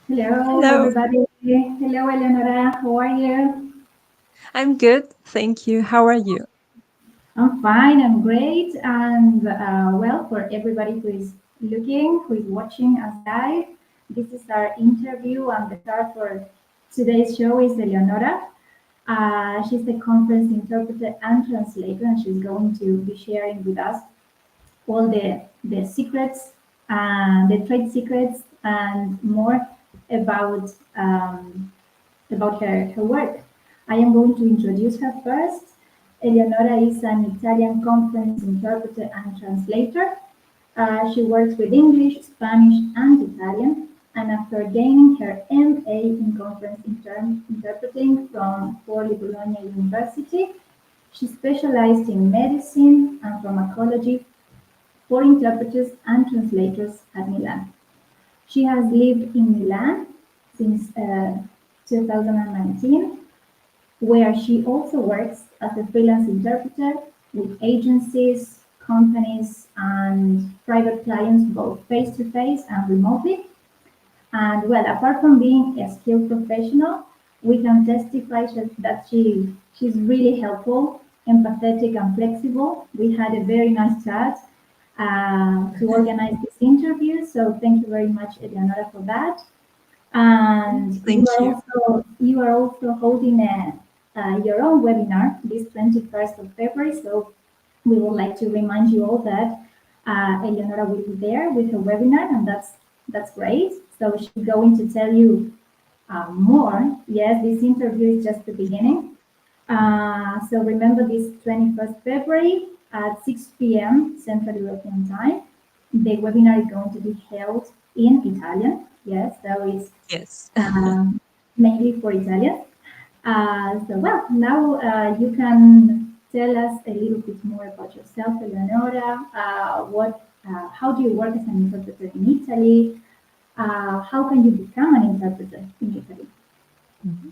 Hello, Hello, everybody. Hello, Eleonora. How are you? I'm good. Thank you. How are you? I'm fine. I'm great. And well, for everybody who is looking, who is watching us live, this is our interview. And the star for today's show is Eleonora. She's the conference interpreter and translator, and she's going to be sharing with us all the secrets, the trade secrets, and more about her work. I am going to introduce her first. Eleonora is an Italian conference interpreter and translator. She works with English, Spanish, and Italian. And after gaining her MA in conference interpreting from Forli Bologna University, she specialized in medicine and pharmacology for interpreters and translators at Milan. She has lived in Milan since 2019, where she also works as a freelance interpreter with agencies, companies, and private clients, both face to face and remotely. And well, apart from being a skilled professional, we can testify that she's really helpful, empathetic, and flexible. We had a very nice chat to organize this interview, so thank you very much, Eleonora, for that. And Thank you. you are also holding your own webinar this 21st of February. So we would like to remind you all that Eleonora will be there with her webinar, and that's great. So she's going to tell you more. Yes, this interview is just the beginning. So remember this 21st February at 6 p.m. Central European Time. The webinar is going to be held in Italian. Yes, so it's Yes. um, mainly for Italians. So well, now you can tell us a little bit more about yourself, Eleonora. How do you work as an interpreter in Italy? How can you become an interpreter in Italy? Mhm.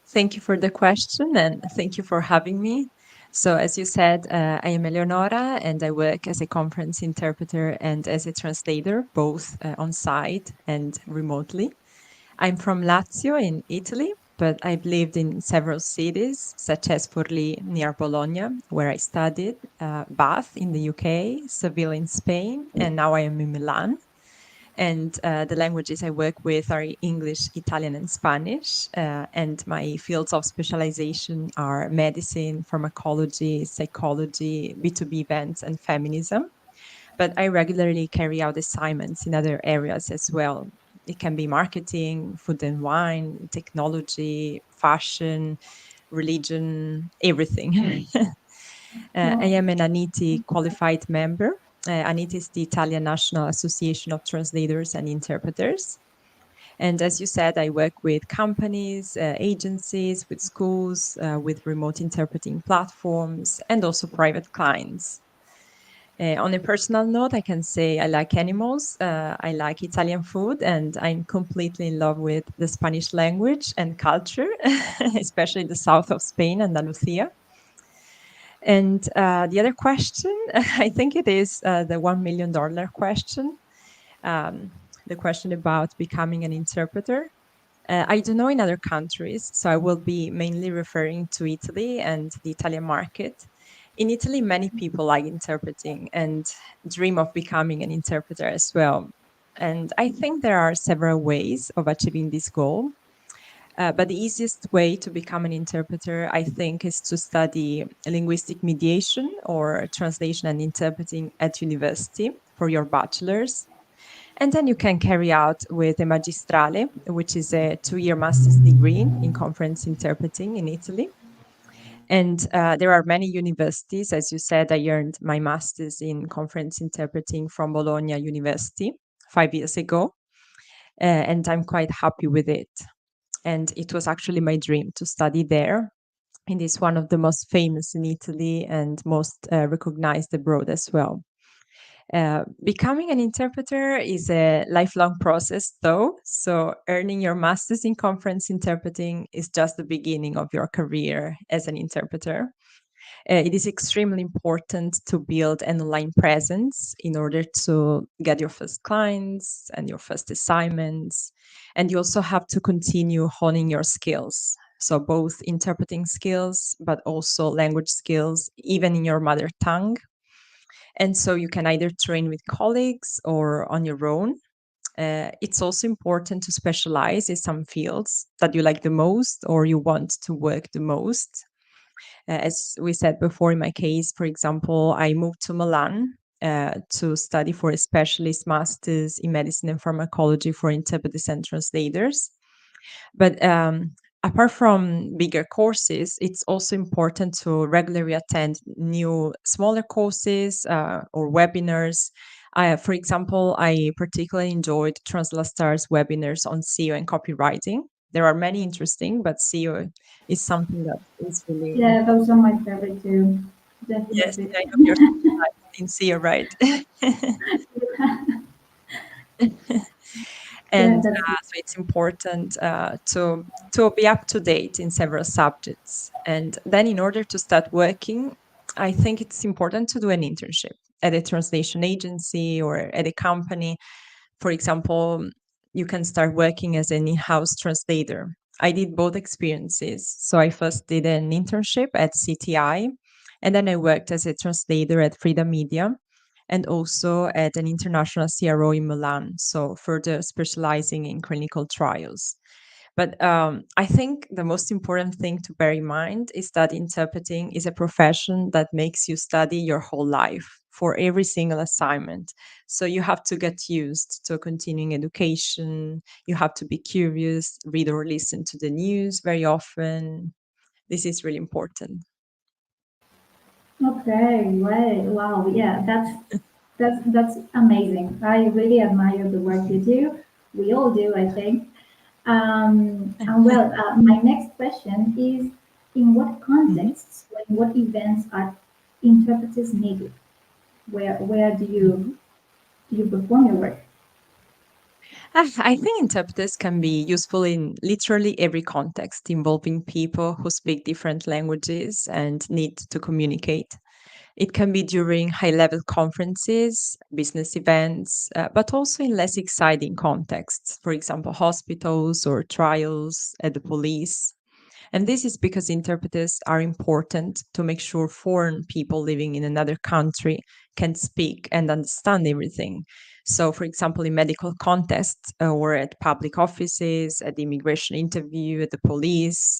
Thank you for the question and thank you for having me. So, as you said, I am Eleonora and I work as a conference interpreter and as a translator, both on site and remotely. I'm from Lazio in Italy, but I've lived in several cities, such as Forlì near Bologna, where I studied, Bath in the UK, Seville in Spain, and now I am in Milan. And the languages I work with are English, Italian, and Spanish. And my fields of specialization are medicine, pharmacology, psychology, B2B events, and feminism. But I regularly carry out assignments in other areas as well. It can be marketing, food and wine, technology, fashion, religion, everything. I Well, am an ANITI qualified member. ANITI is the Italian National Association of Translators and Interpreters. And as you said, I work with companies, agencies, with schools, with remote interpreting platforms, and also private clients. On a personal note, I can say I like animals, I like Italian food, and I'm completely in love with the Spanish language and culture, especially the south of Spain, Andalusia. And the other question, I think it is the $1 million question, um, the question about becoming an interpreter. I don't know in other countries, so I will be mainly referring to Italy and the Italian market. In Italy, many people like interpreting and dream of becoming an interpreter as well. And I think there are several ways of achieving this goal. But the easiest way to become an interpreter, I think, is to study linguistic mediation or translation and interpreting at university for your bachelor's. And then you can carry out with a magistrale, which is a 2 year master's degree in conference interpreting in Italy. And there are many universities. As you said, I earned my master's in conference interpreting from Bologna University 5 years ago. And I'm quite happy with it. And it was actually my dream to study there. It is one of the most famous in Italy and most recognized abroad as well. Becoming an interpreter is a lifelong process, though. So, earning your master's in conference interpreting is just the beginning of your career as an interpreter. It is extremely important to build an online presence in order to get your first clients and your first assignments. And you also have to continue honing your skills. So, both interpreting skills, but also language skills, even in your mother tongue. And so, you can either train with colleagues or on your own. It's also important to specialize in some fields that you like the most or you want to work the most. As we said before, in my case, for example, I moved to Milan to study for a specialist master's in medicine and pharmacology for interpreters and translators. But apart from bigger courses, it's also important to regularly attend new smaller courses or webinars. For example, I particularly enjoyed TranslaStars webinars on SEO and copywriting. There are many interesting, but SEO is something that is really. Yeah, those are my favorite too. Yes, Definitely. I know you're sincere, right? Yeah, And that's so it's important to be up to date in several subjects. And then, in order to start working, I think it's important to do an internship at a translation agency or at a company. For example, you can start working as an in-house translator. I did both experiences. So I first did an internship at CTI, and then I worked as a translator at Freedom Media and also at an international CRO in Milan, so further specializing in clinical trials. But I think the most important thing to bear in mind is that interpreting is a profession that makes you study your whole life for every single assignment. So you have to get used to continuing education. You have to be curious, read or listen to the news very often. This is really important. okay. Right. Wow. Yeah, that's amazing. I really admire the work you do. We all do, I think. And well, my next question is: in what Mhm. contexts, in what events are interpreters needed? Where Mhm. do you perform your work? I think interpreters can be useful in literally every context involving people who speak different languages and need to communicate. It can be during high level conferences, business events, but also in less exciting contexts, for example, hospitals or trials at the police. And this is because interpreters are important to make sure foreign people living in another country can speak and understand everything. So, for example, in medical contexts or at public offices, at the immigration interview, at the police,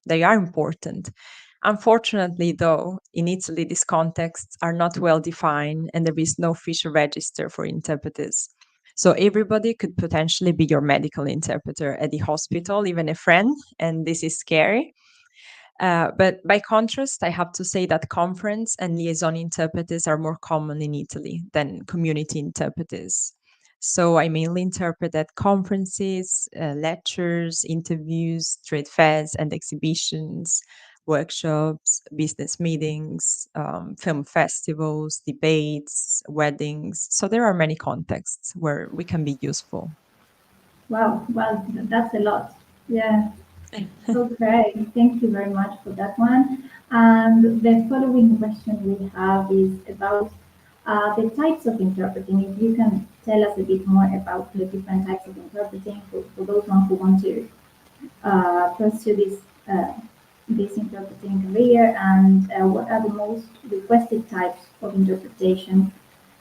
they are important. Unfortunately, though, in Italy, these contexts are not well defined and there is no official register for interpreters. So everybody could potentially be your medical interpreter at the hospital, even a friend, and this is scary. But by contrast, I have to say that conference and liaison interpreters are more common in Italy than community interpreters. So I mainly interpret at conferences, lectures, interviews, trade fairs and exhibitions, workshops, business meetings, film festivals, debates, weddings. So there are many contexts where we can be useful. Wow, well, that's a lot. Yeah. Okay, thank you very much for that one. And the following question we have is about the types of interpreting. If you can tell us a bit more about the different types of interpreting for those ones who want to pursue this interpreting career, and what are the most requested types of interpretation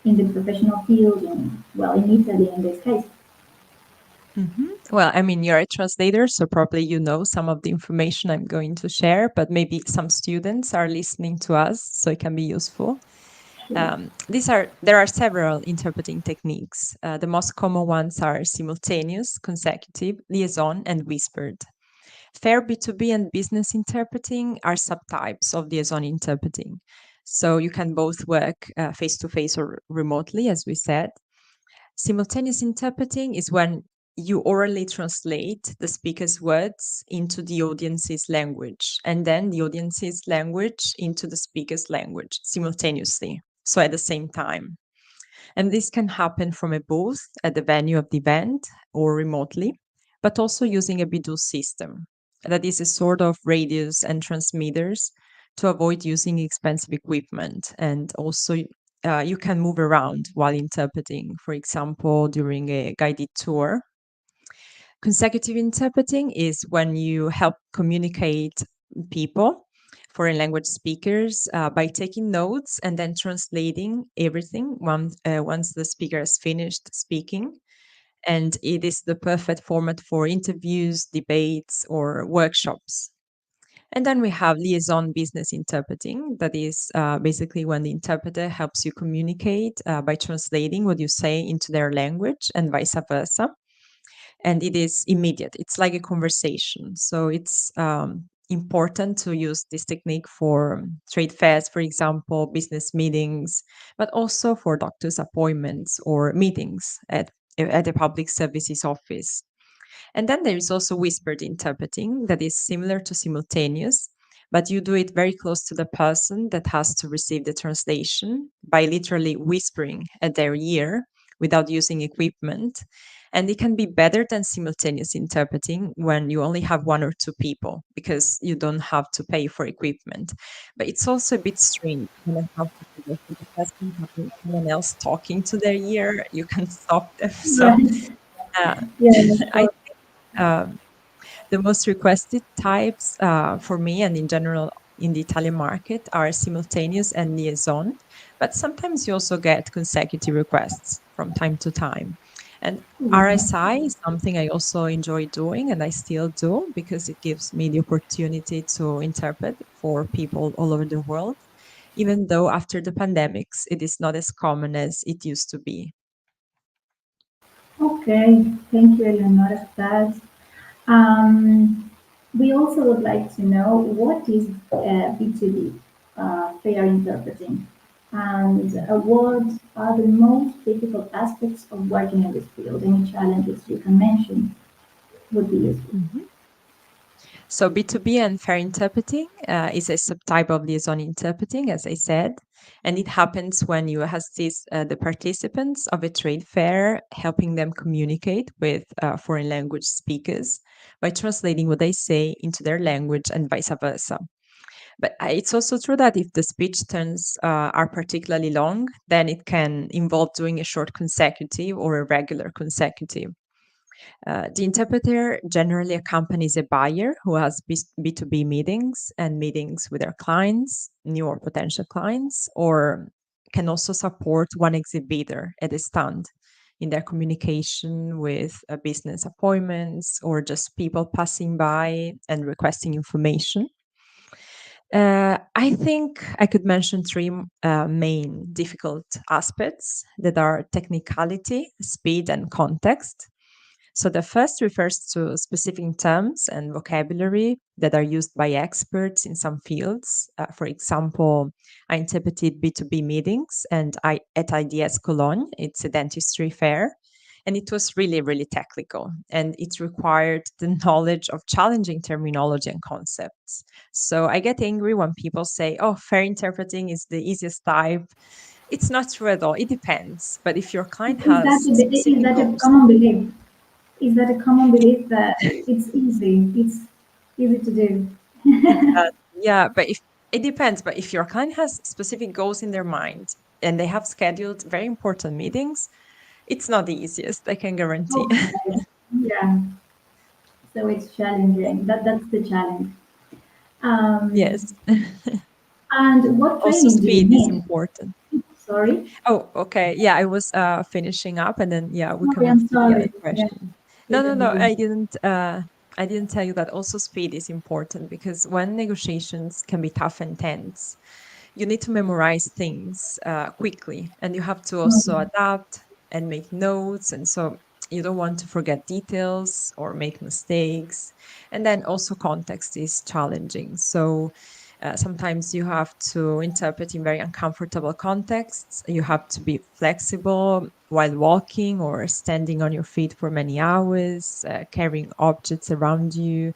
in the professional field in, well, in Italy in this case. Well, I mean, you're a translator, so probably you know some of the information I'm going to share, but maybe some students are listening to us, so it can be useful. Sure. There are several interpreting techniques. The most common ones are simultaneous, consecutive, liaison, and whispered. Fair B2B and business interpreting are subtypes of liaison interpreting. So you can both work face to face or remotely, as we said. Simultaneous interpreting is when you orally translate the speaker's words into the audience's language and then the audience's language into the speaker's language simultaneously, so at the same time. And this can happen from a booth at the venue of the event or remotely, but also using a Bidou system. That is a sort of radios and transmitters to avoid using expensive equipment. And also, you can move around while interpreting, for example, during a guided tour. Consecutive interpreting is when you help communicate people, foreign language speakers, by taking notes and then translating everything once the speaker has finished speaking. And it is the perfect format for interviews, debates, or workshops. And then we have liaison business interpreting. That is basically when the interpreter helps you communicate by translating what you say into their language and vice versa. And it is immediate. It's like a conversation. So it's important to use this technique for trade fairs, for example, business meetings, but also for doctor's appointments or meetings at a public services office. And then there is also whispered interpreting that is similar to simultaneous, but you do it very close to the person that has to receive the translation by literally whispering at their ear without using equipment. And it can be better than simultaneous interpreting when you only have one or two people because you don't have to pay for equipment. But it's also a bit strange when I have to do this with the person having someone else talking to their ear. You can stop them. So Right. uh, Yeah, of I course. um, the most requested types for me and in general in the Italian market are simultaneous and liaison, but sometimes you also get consecutive requests from time to time. And Yeah. RSI is something I also enjoy doing and I still do because it gives me the opportunity to interpret for people all over the world, even though after the pandemics it is not as common as it used to be. Okay. Thank you, Eleonora, for that. We also would like to know what is B2B, fair interpreting, and what are the most difficult aspects of working in this field? Any challenges you can mention would be useful. Mhm. So B2B and fair interpreting is a subtype of liaison interpreting, as I said, and it happens when you assist the participants of a trade fair, helping them communicate with foreign language speakers by translating what they say into their language and vice versa. But it's also true that if the speech turns are particularly long, then it can involve doing a short consecutive or a regular consecutive. The interpreter generally accompanies a buyer who has B2B meetings and meetings with their clients, new or potential clients, or can also support one exhibitor at a stand in their communication with business appointments or just people passing by and requesting information. I think I could mention three main difficult aspects that are technicality, speed, and context. So the first refers to specific terms and vocabulary that are used by experts in some fields. For example, I interpreted B2B meetings and I at IDS Cologne, it's a dentistry fair, and it was really, really technical and it required the knowledge of challenging terminology and concepts. So I get angry when people say, oh, fair interpreting is the easiest type. It's not true at all. It depends. But if your client has Is specific that a goals, common belief? Is that a common belief that it's easy? It's easy to do. yeah, but if it depends, but if your client has specific goals in their mind and they have scheduled very important meetings, it's not the easiest, I can guarantee. Okay. Yeah. So it's challenging. That's the challenge. Yes. Um, and what Also, training do you speed is need? important. Sorry. Oh, okay. Yeah, I was finishing up and then yeah, we can Sorry, move I'm to the other sorry. Yeah, question. you No, no, can no. go. I didn't tell you that also speed is important because when negotiations can be tough and tense, you need to memorize things quickly and you have to also Mm. adapt and make notes. And so you don't want to forget details or make mistakes. And then also context is challenging. So sometimes you have to interpret in very uncomfortable contexts. You have to be flexible while walking or standing on your feet for many hours, carrying objects around you,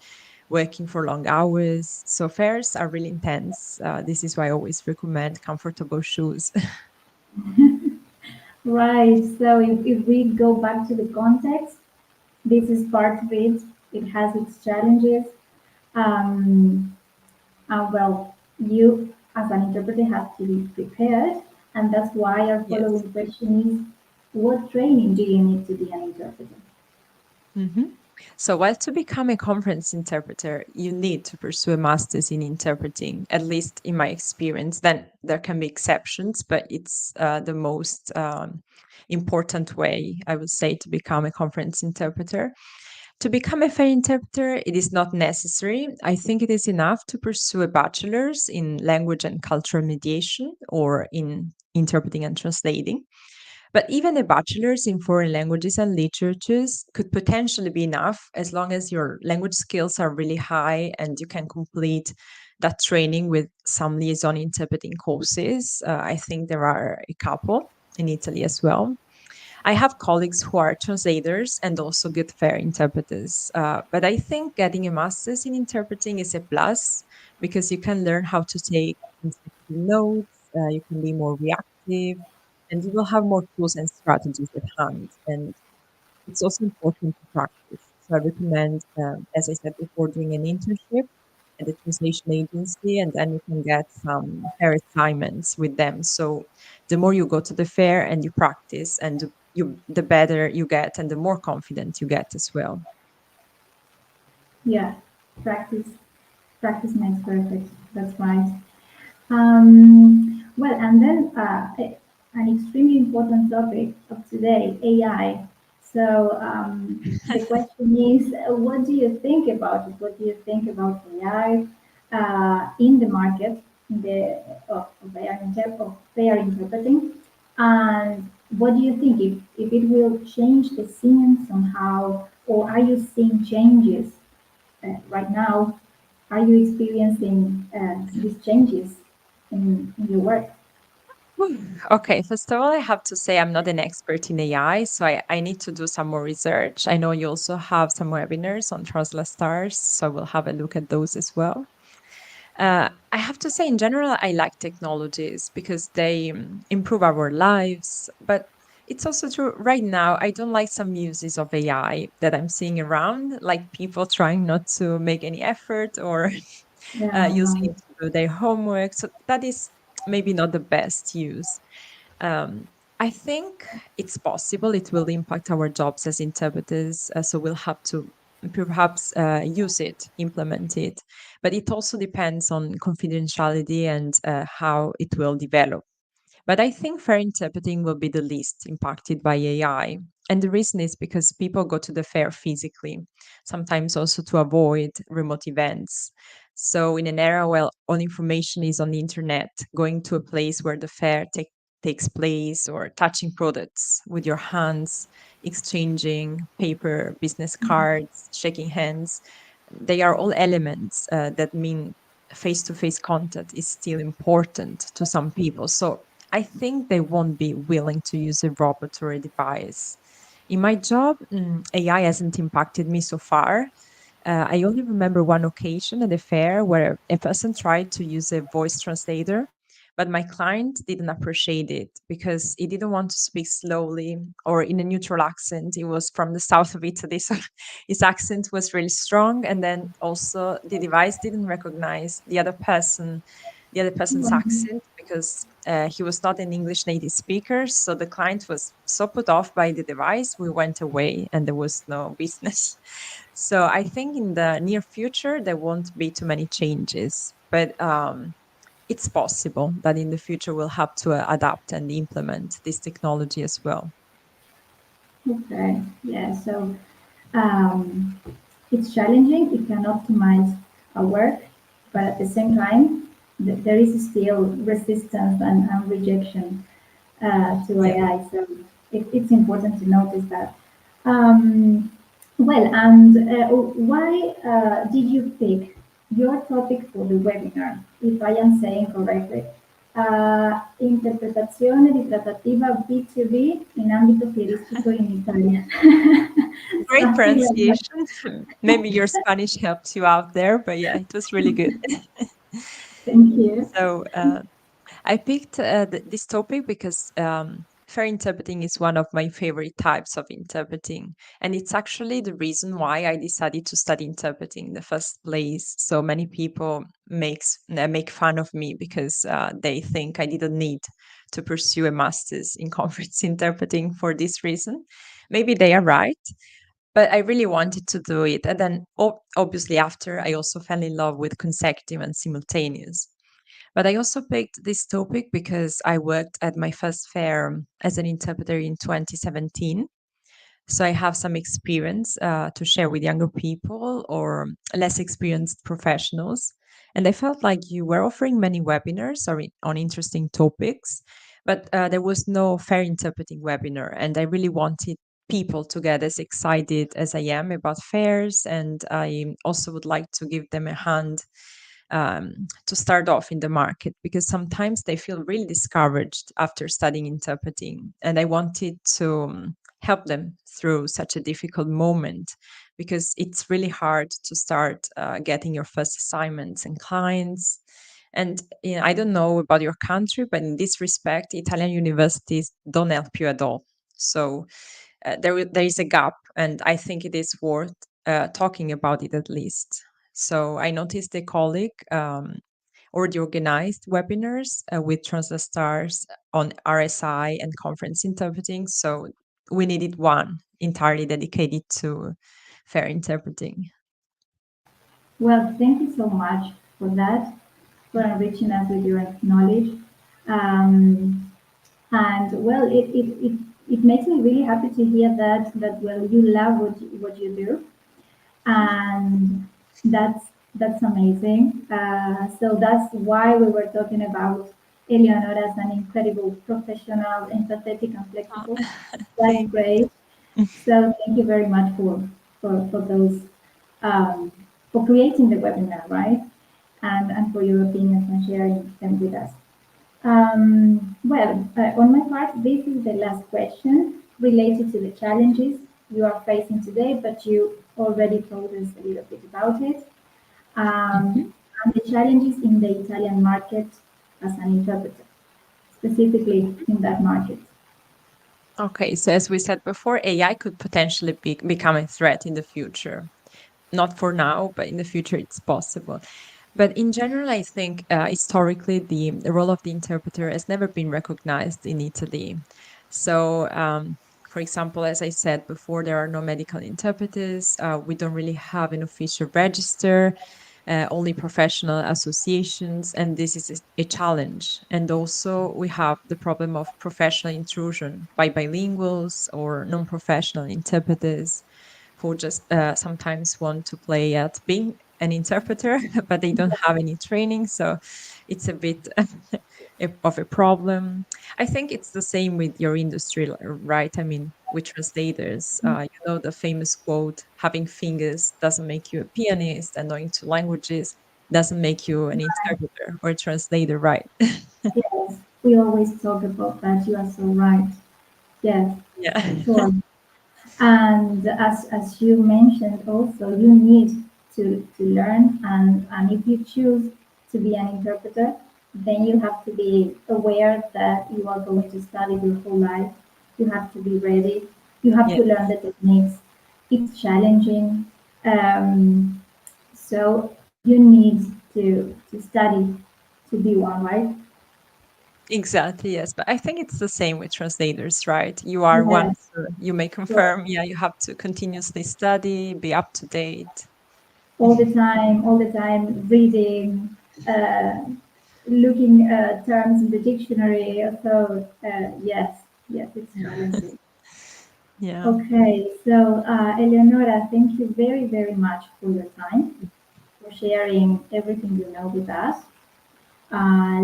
working for long hours. So fairs are really intense. This is why I always recommend comfortable shoes. Right. So if we go back to the context, this is part of it. It has its challenges. Um, well, you as an interpreter have to be prepared, and that's why our Yes. following question is, what training do you need to be an interpreter? Hmm. So, while to become a conference interpreter, you need to pursue a master's in interpreting, at least in my experience. Then there can be exceptions, but it's the most important way, I would say, to become a conference interpreter. To become a fair interpreter, it is not necessary. I think it is enough to pursue a bachelor's in language and cultural mediation or in interpreting and translating. But even a bachelor's in foreign languages and literatures could potentially be enough as long as your language skills are really high and you can complete that training with some liaison interpreting courses. I think there are a couple in Italy as well. I have colleagues who are translators and also good fair interpreters. But I think getting a master's in interpreting is a plus because you can learn how to take consecutive notes, you can be more reactive, and you will have more tools and strategies at hand. And it's also important to practice. So I recommend, as I said before, doing an internship at a translation agency, and then you can get some fair assignments with them. So the more you go to the fair and you practice, and the better you get, and the more confident you get as well. Yeah, practice. Practice makes perfect. That's right. Well, and then an extremely important topic of today, AI. So the question is, what do you think about it? What do you think about AI in the market, in the of AI interpreting? And what do you think if it will change the scene somehow, or are you seeing changes right now? Are you experiencing these changes in your work? Okay, first of all, I have to say I'm not an expert in AI, so I need to do some more research. I know you also have some webinars on TranslaStars, so I will have a look at those as well. I have to say, in general, I like technologies because they improve our lives. But it's also true right now, I don't like some uses of AI that I'm seeing around, like people trying not to make any effort or Yeah, using it to do their homework. So that is maybe not the best use. Um, I think it's possible it will impact our jobs as interpreters. So we'll have to perhaps use it, implement it. But it also depends on confidentiality and how it will develop. But I think fair interpreting will be the least impacted by AI. And the reason is because people go to the fair physically, sometimes also to avoid remote events. So, in an era where all information is on the internet, going to a place where the takes place or touching products with your hands, exchanging paper, business cards, shaking hands, they are all elements that mean face to face contact is still important to some people. So I think they won't be willing to use a robot or a device. In my job, AI hasn't impacted me so far. I only remember one occasion at a fair where a person tried to use a voice translator, but my client didn't appreciate it because he didn't want to speak slowly or in a neutral accent. He was from the south of Italy, so his accent was really strong. And then also the device didn't recognize the other person's accent because he was not an English native speaker. So the client was so put off by the device, we went away and there was no business. So I think in the near future, there won't be too many changes, but it's possible that in the future we'll have to adapt and implement this technology as well. okay. Yeah. So um, it's challenging. It can optimize our work, but at the same time, there is still resistance and rejection to Yeah. AI. So it's important to notice that. Um, well, and why did you pick your topic for the webinar, if I am saying correctly? Interpretazione di trattativa B2B in ambito fieristico in Italia. Great Something like that. pronunciation. Maybe your Spanish helps you out there, but yeah, it was really good. Thank you. So I picked this topic because Fair interpreting is one of my favorite types of interpreting, and it's actually the reason why I decided to study interpreting in the first place. So many people make fun of me because they think I didn't need to pursue a master's in conference interpreting for this reason. Maybe they are right, but I really wanted to do it. And then, obviously, after I also fell in love with consecutive and simultaneous. But I also picked this topic because I worked at my first fair as an interpreter in 2017. So I have some experience to share with younger people or less experienced professionals. And I felt like you were offering many webinars on interesting topics, but there was no fair interpreting webinar. And I really wanted people to get as excited as I am about fairs. And I also would like to give them a hand to start off in the market because sometimes they feel really discouraged after studying interpreting. And I wanted to help them through such a difficult moment because it's really hard to start getting your first assignments and clients. And I don't know about your country, but in this respect, Italian universities don't help you at all. So there is a gap, and I think it is worth talking about it at least. So I noticed a colleague already organized webinars with TranslaStars on RSI and conference interpreting. So we needed one entirely dedicated to fair interpreting. Well, thank you so much for that, for enriching us with your knowledge. Um, and well, it makes me really happy to hear that well you love what you do, and that's amazing. So that's why we were talking about Eleonora as an incredible professional, empathetic, and flexible. That's Thank great. So thank you very much for those um, for creating the webinar, right? And for your opinions and sharing them with us. On my part, this is the last question related to the challenges you are facing today, but you already told us a little bit about it. you. And the challenges in the Italian market as an interpreter, specifically in that market. Okay, so as we said before, AI could potentially become a threat in the future. Not for now, but in the future it's possible. But in general, I think historically the role of the interpreter has never been recognized in Italy. So, for example, as I said before, there are no medical interpreters. We don't really have an official register, only professional associations, and this is a challenge. And also, we have the problem of professional intrusion by bilinguals or non professional interpreters who just sometimes want to play at being an interpreter, but they don't have any training. So it's a bit of a problem. I think it's the same with your industry, right? I mean, with translators, the famous quote, having fingers doesn't make you a pianist, and knowing two languages doesn't make you an interpreter or a translator, right? Yes, we always talk about that. You are so right. Yes, Yeah. sure. And as you mentioned also, you need to learn, and if you choose to be an interpreter, then you have to be aware that you are going to study your whole life. You have to be ready. You have Yeah. to learn the techniques. It's challenging. Um, so you need to study to be one, right? Exactly, yes. But I think it's the same with translators, right? You are Yes. once you may So confirm, yeah, you have to continuously study, be up to date. all the time reading, uh, looking terms in the dictionary. So yes, yes, it's challenging. Yeah. Okay, so Eleonora, thank you very, very much for your time, for sharing everything you know with us.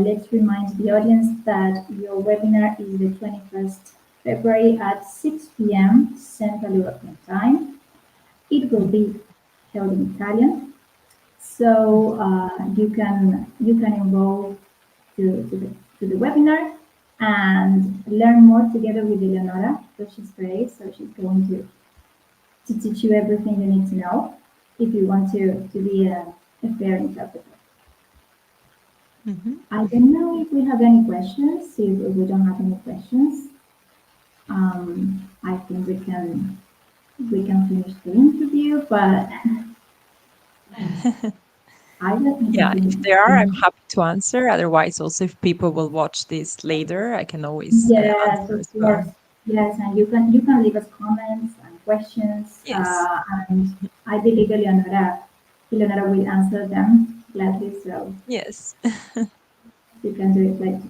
Let's remind the audience that your webinar is the 21st February at 6 p.m. Central European Time. It will be held in Italian. So you can enroll to the webinar and learn more together with Eleonora. So she's great. So she's going to teach you everything you need to know if you want to be a fair interpreter. Mhm. I don't know if we have any questions. If we don't have any questions, I think we can finish the interview, but I definitely Yeah, if there are, I'm think happy to answer. Otherwise, also if people will watch this later, I can always yes, answer of as course. well. Yes, and you can leave us comments and questions, Yes, and I believe Eleonora will answer them gladly. So yes. you can do it later.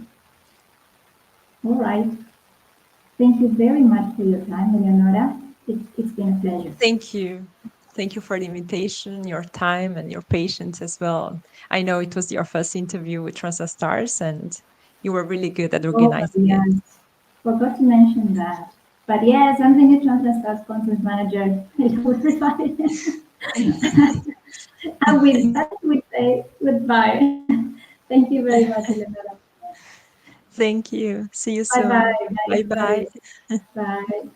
All right. Thank you very much for your time, Eleonora. It's been a pleasure. Thank you. Thank you for the invitation, your time, and your patience as well. I know it was your first interview with TranslaStars, and you were really good at Oh, organizing it. yes. Forgot to mention that. But yes, I'm the new TranslaStars content manager. Hello, everybody. And with that, we say goodbye. Thank you very much, Eleonora. Thank you. See you Bye bye. soon. Bye, Bye bye. everybody. Bye.